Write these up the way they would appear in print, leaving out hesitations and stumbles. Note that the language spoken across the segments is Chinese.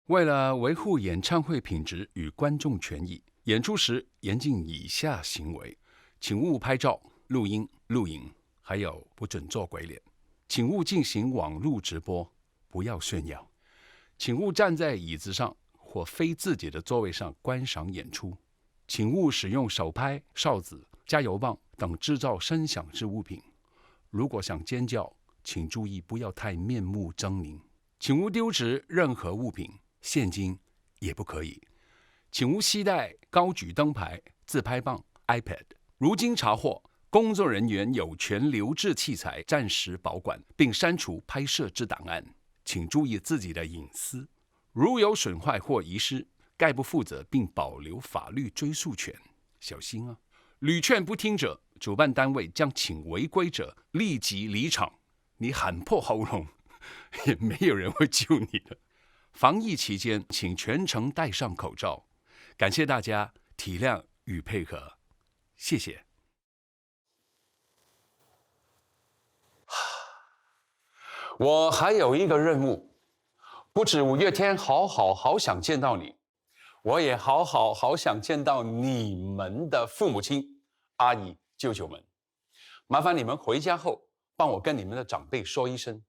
为了维护演唱会品质与观众权益，演出时严禁以下行为：请勿拍照、录音、录影，还有不准做鬼脸。请勿进行网络直播，不要炫耀。请勿站在椅子上或非自己的座位上观赏演出。请勿使用手拍、哨子、加油棒等制造声响之物品。如果想尖叫，请注意不要太面目狰狞。请勿丢掷任何物品，现金也不可以。请勿携带高举灯牌、自拍棒、iPad。如经查获，工作人员有权留置器材，暂时保管，并删除拍摄之档案。请注意自己的隐私。如有损坏或遗失，概不负责并保留法律追诉权。小心啊！屡劝不听者，主办单位将请违规者立即离场。你喊破喉咙，也没有人会救你的。防疫期间，请全程戴上口罩。感谢大家体谅与配合，谢谢。我还有一个任务，不止五月天好想见到你，我也好想见到你们的父母亲、阿姨、舅舅们。麻烦你们回家后，帮我跟你们的长辈说一声。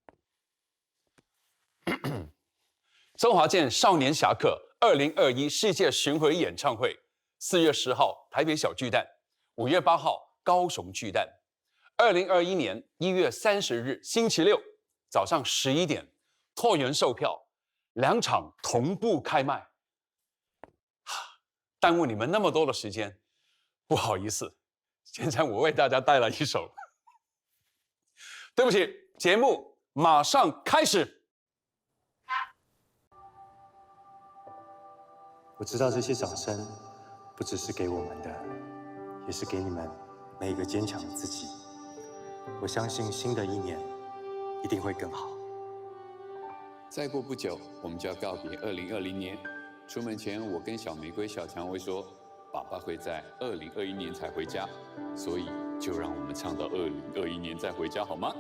周华健少年侠客2021世界巡回演唱会，4月10号台北小巨蛋，5月8号高雄巨蛋。2021年1月30日星期六早上11点，拓元售票，2场同步开卖。耽误你们那么多的时间，不好意思，现在我为大家带来一首。对不起，节目马上开始。我知道这些掌声不只是给我们的，也是给你们每一个坚强的自己。我相信新的一年一定会更好。再过不久，我们就要告别2020年。出门前，我跟小玫瑰、小蔷薇说，爸爸会在2021年才回家，所以就让我们唱到2021年再回家，好吗？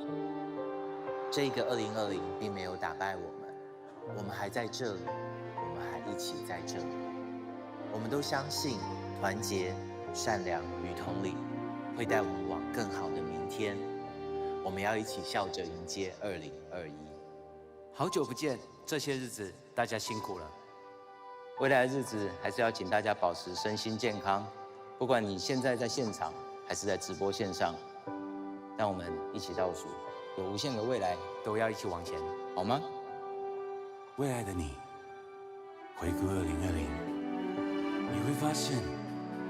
这个2020并没有打败我们，我们还在这里，我们还一起在这里。我们都相信团结、善良与同理会带我们往更好的明天。我们要一起笑着迎接2021。好久不见，这些日子大家辛苦了。未来的日子还是要请大家保持身心健康，不管你现在在现场还是在直播线上，让我们一起倒数，有无限的未来都要一起往前，好吗？未来的你，回顾2020，你会发现，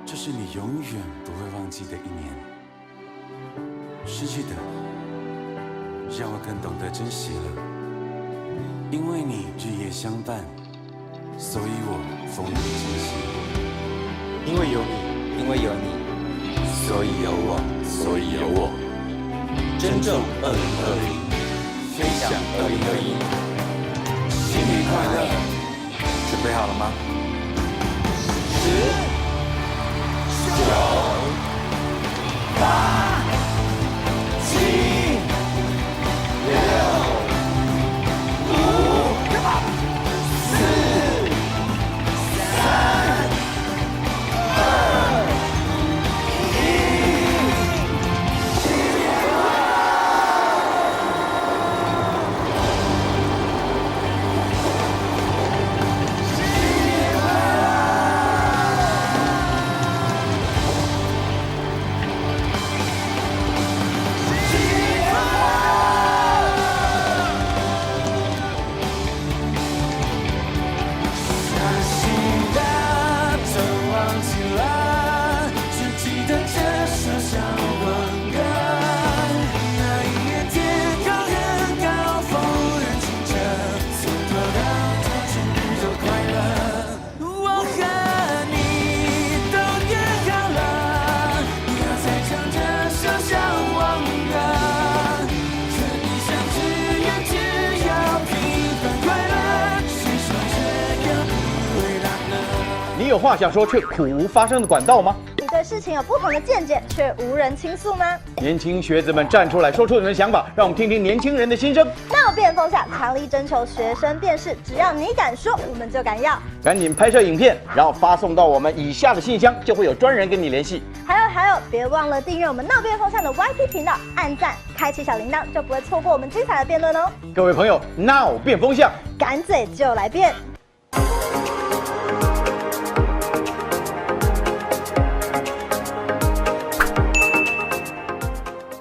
这是你永远不会忘记的一年。失去的，让我更懂得珍惜了。因为你日夜相伴，所以我风雨惊喜。因为有你，因为有你，所以有我，所以有我。珍重2020，飞向2021，新年快乐！准备好了吗10、9、8、7、6、你有话想说却苦无发声的管道吗？对事情有不同的见解，却无人倾诉吗？年轻学子们站出来，说出你们的想法，让我们听听年轻人的心声。闹变风向，强力征求学生辨识，只要你敢说，我们就敢要。赶紧拍摄影片，然后发送到我们以下的信箱，就会有专人跟你联系。还有，别忘了订阅我们闹变风向的 YT 频道，按赞，开启小铃铛，就不会错过我们精彩的辩论哦。各位朋友，闹变风向，敢嘴就来辩。